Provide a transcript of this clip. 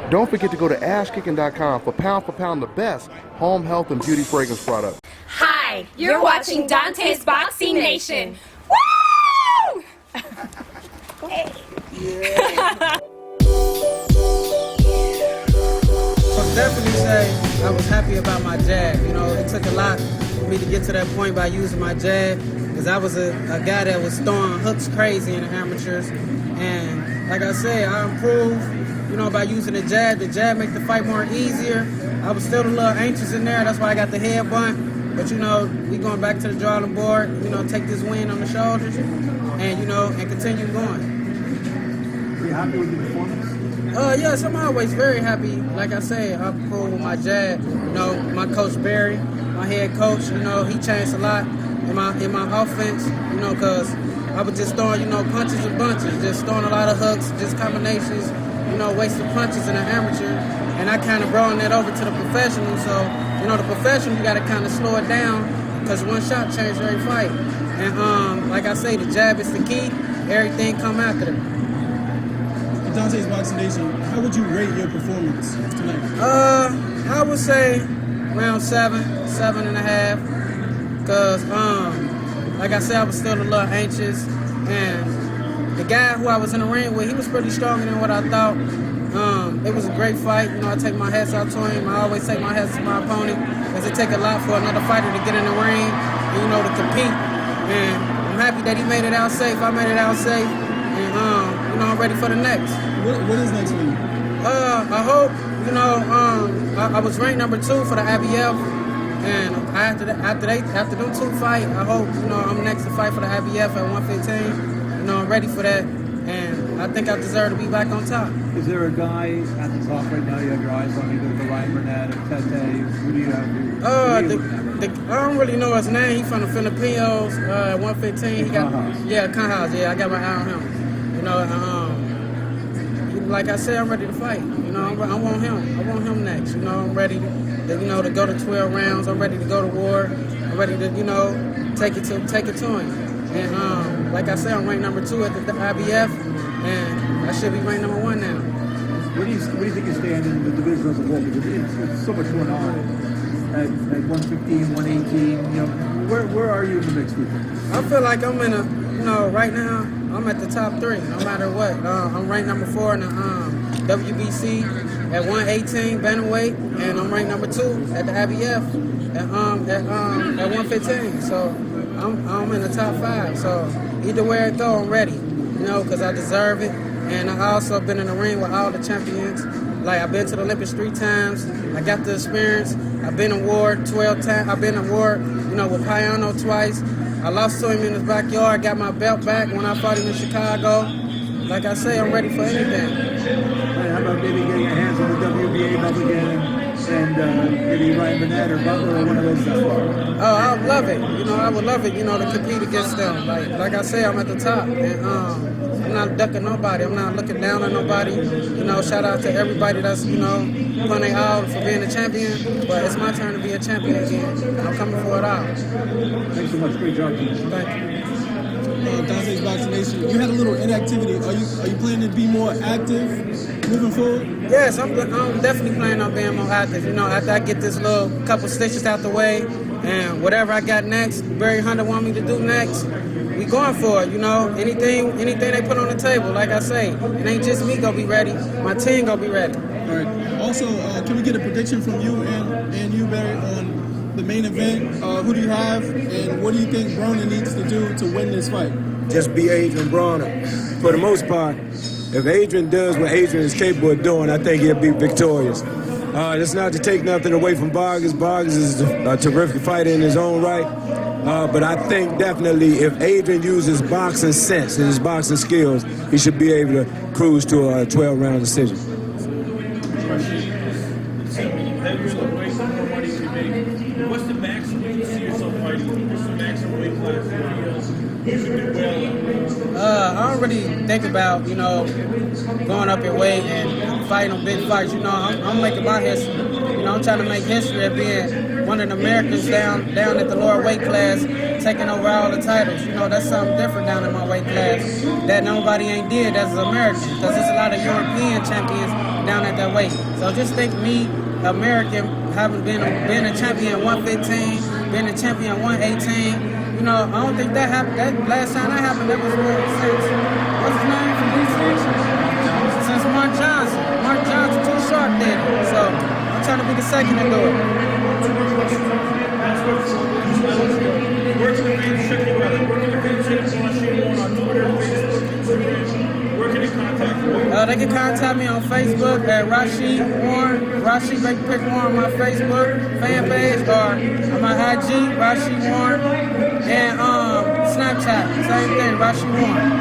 Don't forget to go to ashkicking.com for pound the best home health and beauty fragrance products. Hi, you're watching Dante's Boxing Nation. Woo! Hey. Yeah. I'll definitely say I was happy about my jab. You know, it took a lot for me to get to that point by using my jab, because I was a guy that was throwing hooks crazy in the amateurs. And like I said, I improved, you know, by using the jab. The jab make the fight more easier. I was still a little anxious in there. That's why I got the head bunt. But, you know, we going back to the drawing board, you know, take this win on the shoulders and, you know, and continue going. Are you happy with your performance? Yes, I'm always very happy. Like I said, I'm cool with my jab. You know, my coach Barry, my head coach, you know, he changed a lot in my offense, you know, because I was just throwing, you know, punches and bunches, just throwing a lot of hooks, just combinations, you know, wasting punches in the amateur. And I kind of brought that over to the professional. So, you know, the professional, you got to kind of slow it down, because one shot changed every fight. And like I say, the jab is the key. Everything come after it. Dante's Boxing Nation, how would you rate your performance tonight? I would say around 7.5, because like I said, I was still a little anxious, and the guy who I was in the ring with, he was pretty stronger than what I thought. It was a great fight. You know, I take my hats out to him. I always take my hats to my opponent, because it take a lot for another fighter to get in the ring and, you know, to compete. And I'm happy that he made it out safe. I made it out safe. And, you know, I'm ready for the next. What is next for you? I hope, you know, I was ranked number 2 for the IBF, and after them 2 fight, I hope, you know, I'm next to fight for the IBF at 115. You know, I'm ready for that, and I think I deserve to be back on top. Is there a guy at the top right now you have your eyes on, either the Ryan Burnett or Tete? Who do you have? I don't really know his name. He's from the Filipinos, at 115. He got, Conhouse. Yeah, I got my eye on him. You know, like I said, I'm ready to fight. You know, I want him. I want him next. You know, I'm ready to, you know, to go to 12 rounds. I'm ready to go to war. I'm ready to, you know, take it to him. And like I said, I'm ranked number 2 at the IBF, and I should be ranked number 1 now. Where do you think you stand in the division as a whole? Because it's so much going on at 115, 118. You know, where are you in the mix with them? I feel like I'm in a, you know, right now, I'm at the top 3, no matter what. I'm ranked number 4 in the WBC at 118 bantamweight, and I'm ranked number 2 at the IBF at 115. So I'm in the top 5. So either way it go, I'm ready. You know, because I deserve it. And I also been in the ring with all the champions. Like, I've been to the Olympics 3 times. I got the experience. I've been award 12 times. I've been award, you know, with Payano twice. I lost to him in his backyard, got my belt back when I fought him in Chicago. Like I say, I'm ready for anything. How about maybe getting your hands on the WBA belt again and maybe Ryan Burnett or Butler or one of those guys? Oh, I would love it. You know, I would love it, you know, to compete against them. Like I say, I'm at the top. And I'm not ducking nobody. I'm not looking down on nobody. You know, shout out to everybody that's, you know, putting their all for being a champion. But it's my turn to be a champion again. I'm coming for it all. Thanks so much. Great job, Keith. Thank you. Dante's Boxing Nation, you had a little inactivity. Are you planning to be more active moving forward? Yes, I'm definitely planning on being more active. You know, after I get this little couple stitches out the way, and whatever I got next, Barry Hunter want me to do next, we going for it. You know, anything they put on the table. Like I say, it ain't just me gonna be ready. My team gonna be ready. All right. Also, can we get a prediction from you and you, Barry, on the main event? Who do you have, and what do you think Broner needs to do to win this fight? Just be Adrian Broner. For the most part, if Adrian does what Adrian is capable of doing, I think he'll be victorious. It's not to take nothing away from Vargas. Vargas is a terrific fighter in his own right. But I think definitely if Adrian uses boxing sense and his boxing skills, he should be able to cruise to a 12-round decision. What's the maximum you see yourself fighting? What's the maximum weight class you should do well? I don't really think about, you know, going up in weight and fighting on big fights. You know, I'm making my history. You know, I'm trying to make history of being one of the Americans down at the lower weight class, taking over all the titles. You know, that's something different down in my weight class that nobody ain't did as an American. Because there's a lot of European champions down at that weight. So just think me, American, having been a champion 115, being a champion 118. You know, I don't think that happened. That last time that happened, that was since what's his name from DC? Since Mark Johnson. Mark Johnson too short then. So I'm trying to be the second to do it. Where can the fans check you out? Where can the fans check you on Twitter, Facebook, Instagram? Where can they contact you? They can contact me on Facebook at Raushee Warren, Raushee Baker Pick Warren on my Facebook fan page, or on my IG, Raushee Warren, and Snapchat, same thing, Raushee Warren.